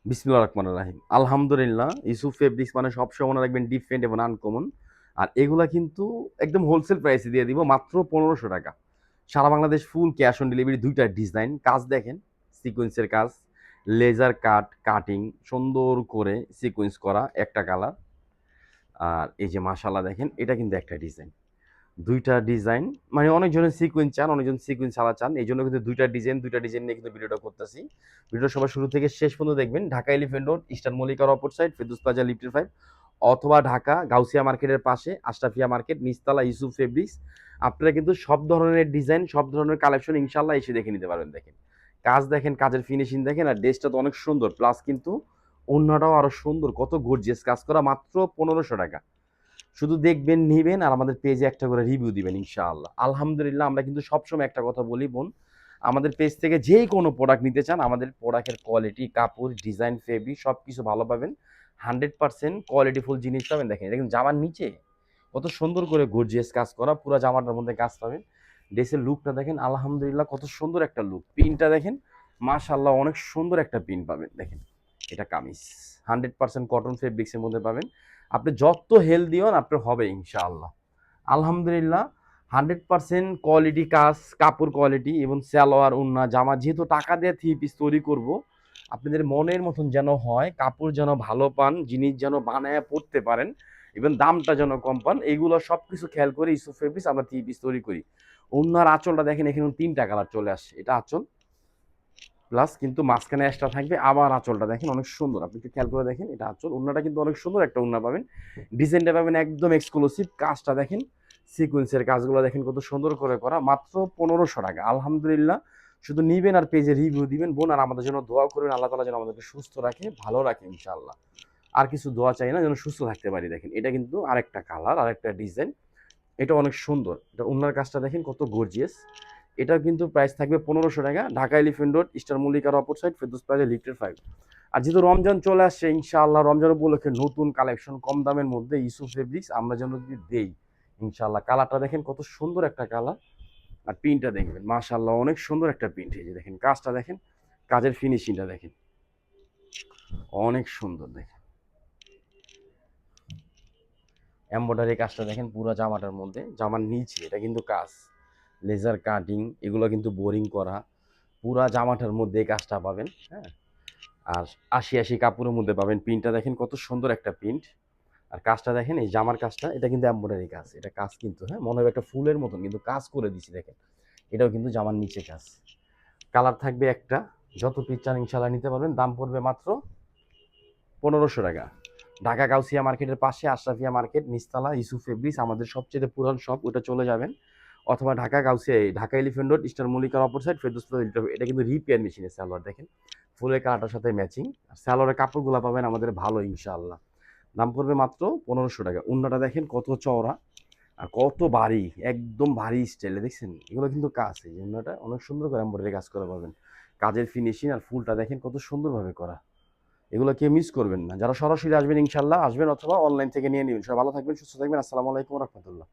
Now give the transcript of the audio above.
বিসমিল্লাহির রহমানির রহিম। আলহামদুলিল্লাহ, ইউসুফ ফেব্রিক্স মানে সবসময় মনে রাখবেন ডিফারেন্ট এবং আনকমন। আর এগুলা কিন্তু একদম হোলসেল প্রাইসে দিয়ে দিব মাত্র ১৫০০ টাকা। সারা Bangladesh full cash on delivery. দুইটা ডিজাইন, কাজ দেখেন সিকোয়েন্সের কাজ, লেজার কাটিং সুন্দর করে সিকোয়েন্স করা একটা কালার। আর এই যে মাশাআল্লাহ দেখেন, এটা কিন্তু একটা ডিজাইন। দুইটা ডিজাইন মানে অনেকজনের সিকোয়েন্স চান, অনেকজন সিকোয়েন্স ছাড়া চান। এই জন্য কিন্তু দুইটা ডিজাইন নিয়ে কিন্তু ভিডিওটা করতেছি। ভিডিওটা সবার শুরু থেকে শেষ পর্যন্ত দেখবেন। ঢাকা এলিফ্যান্ট রোড, ইস্টার্ন মল্লিকার অপর সাইড, ফেরদৌস প্লাজা লিফটের 5, অথবা ঢাকা গাউসিয়া মার্কেটের পাশে আশরাফিয়া মার্কেট, নিচতলা ইউসুফ ফেব্রিক্স। আপনারা কিন্তু সব ধরনের ডিজাইন, সব ধরনের কালেকশন ইনশাল্লাহ এসে দেখে নিতে পারবেন। দেখেন কাজ, দেখেন কাজের ফিনিশিং দেখেন, আর ড্রেসটা তো অনেক সুন্দর, প্লাস কিন্তু অন্যটাও আরো সুন্দর, কত গর্জিয়াস কাজ করা, মাত্র ১৫০০ টাকা। শুধু দেখবেন, নিবেন, আর আমাদের পেজে একটা করে রিভিউ দিবেন ইনশাআল্লাহ। আলহামদুলিল্লাহ, আমরা কিন্তু সবসময় একটা কথা বলি বোন, আমাদের পেজ থেকে যেই কোনো প্রোডাক্ট নিতে চান, আমাদের প্রোডাক্টের কোয়ালিটি, কাপড়, ডিজাইন, ফেব্রিক সব কিছু ভালো পাবেন। 100% কোয়ালিটিফুল জিনিস পাবেন। দেখেন এটা কিন্তু জামার নিচে কত সুন্দর করে গর্জিয়াস কাজ করা, পুরো জামাটার মধ্যে কাজ পাবেন। ড্রেসের লুকটা দেখেন, আলহামদুলিল্লাহ কত সুন্দর একটা লুক। প্রিন্টটা দেখেন, মাশাআল্লাহ অনেক সুন্দর একটা প্রিন্ট পাবেন। দেখেন এটা কামিজ, 100% কটন ফেব্রিক্সের মধ্যে পাবেন। আপনি যত হেলদি হন আপনার হবে ইনশাআল্লাহ। আলহামদুলিল্লাহ 100% কোয়ালিটি কাজ, কাপড় কোয়ালিটি এবং সালোয়ার, ওড়না, জামা, যেহেতু টাকা দিয়ে থ্রি পিস তৈরি করব, আপনাদের মনের মতন যেন হয়, কাপড় যেন ভালো পান, জিনিস যেন বানায় পড়তে পারেন, এবং দামটা যেন কম পান, এইগুলো সব কিছু খেয়াল করে ইউসুফ ফেব্রিক্স আমরা থ্রি পিস তৈরি করি। ওড়নার আঁচলটা দেখেন, এখানে 3টা কালার চলে আসছে। এটা আঁচল, প্লাস কিন্তু মাঝখানে এক্সট্রা থাকবে। আবার আঁচলটা দেখেন অনেক সুন্দর, আপনি একটু খেয়াল করে দেখেন, এটা আঁচল। ওড়নাটা কিন্তু অনেক সুন্দর একটা ওড়না পাবেন। ডিজাইনটা পাবেন একদম এক্সক্লুসিভ। কাজটা দেখেন, সিকোয়েন্সের কাজগুলো দেখেন কত সুন্দর করে করা, মাত্র ১৫০০ টাকা। আলহামদুলিল্লাহ, শুধু নিবেন আর পেজে রিভিউ দিবেন বোন, আর আমাদের জন্য দোয়া করবেন, আল্লাহ তাআলা যেন আমাদেরকে সুস্থ রাখে, ভালো রাখে ইনশাআল্লাহ। আর কিছু দোয়া চাই না, যেন সুস্থ থাকতে পারি। দেখেন এটা কিন্তু আরেকটা কালার, আরেকটা ডিজাইন, এটা অনেক সুন্দর। এটা ওড়নার কাজটা দেখেন কত গর্জিয়াস। এটাও কিন্তু প্রাইস থাকবে ১৫০০ টাকা। ঢাকা এলিফ্যান্ট রোড, ইস্টার মল্লিকার অপর সাইড, ফেরদৌস প্লাজা লিফটের 5। আর যেহেতু রমজান চলে আসছে ইনশাআল্লাহ, রমজান উপলক্ষে নতুন কালেকশন কম দামের মধ্যে ইউসুফ ফেব্রিক্স আমরা যেন যদি দেই ইনশাআল্লাহ। কালারটা দেখেন কত সুন্দর একটা কালার, আর প্রিন্টটা দেখবেন মাশাআল্লাহ অনেক সুন্দর একটা প্রিন্ট। এই যে দেখেন কাজটা দেখেন, কাজের ফিনিশিংটা দেখেন অনেক সুন্দর। দেখেন এমব্রয়ডারি কাজটা দেখেন পুরো জামাটার মধ্যে, জামার নিচে এটা কিন্তু কাজ, লেজার কাটিং, এগুলো কিন্তু বোরিং করা, পুরা জামাটার মধ্যে এই কাজটা পাবেন। হ্যাঁ, আর ৮০ কাপড়ের মধ্যে পাবেন। প্রিন্টটা দেখেন কত সুন্দর একটা প্রিন্ট, আর কাজটা দেখেন, এই জামার কাজটা এটা কিন্তু এমব্রয়ডারি কাজ, এটা কাজ কিন্তু হ্যাঁ মনে হবে একটা ফুলের মতন, কিন্তু কাজ করে দিছি দেখেন। এটাও কিন্তু জামার নিচে কাজ। কালার থাকবে একটা, যত পিস চান ইনশাল্লাহ নিতে পারবেন। দাম পড়বে মাত্র ১৫০০ টাকা। ঢাকা গাউসিয়া মার্কেটের পাশে আশরাফিয়া মার্কেট, নিচতলা ইউসুফ ফেব্রিক্স আমাদের সবচেয়ে পুরান শপ, ওটা চলে যাবেন। অথবা Dhaka Gausia, Dhaka elephant road, Eastern মল্লিকার অপর সাইড, ফেরদৌস প্লাজা লিফটের 5। এটা কিন্তু রিপেয়ার মেশিনের সালোয়ার দেখেন, ফুলের কালারটার সাথে ম্যাচিং। আর সালোয়ারের কাপড়গুলো পাবেন আমাদের ভালো ইনশাআল্লাহ। দাম পড়বে মাত্র ১৫০০ টাকা। ওড়নাটা দেখেন কত চওড়া আর কত ভারী, একদম ভারী স্টাইলে দেখছেন। এগুলো কিন্তু কাজ, এই ওড়নাটা অনেক সুন্দর করে এমব্রয়ডারি কাজ করা পাবেন। কাজের ফিনিশিং আর ফুলটা দেখেন কত সুন্দরভাবে করা। এগুলো কেউ মিস করবেন না। যারা সরাসরি আসবেন ইনশাল্লাহ আসবেন, অথবা অনলাইন থেকে নিয়ে নেবেন। সবাই ভালো থাকবেন, সুস্থ থাকবেন। আসসালামু আলাইকুম রহমতুল্লাহ।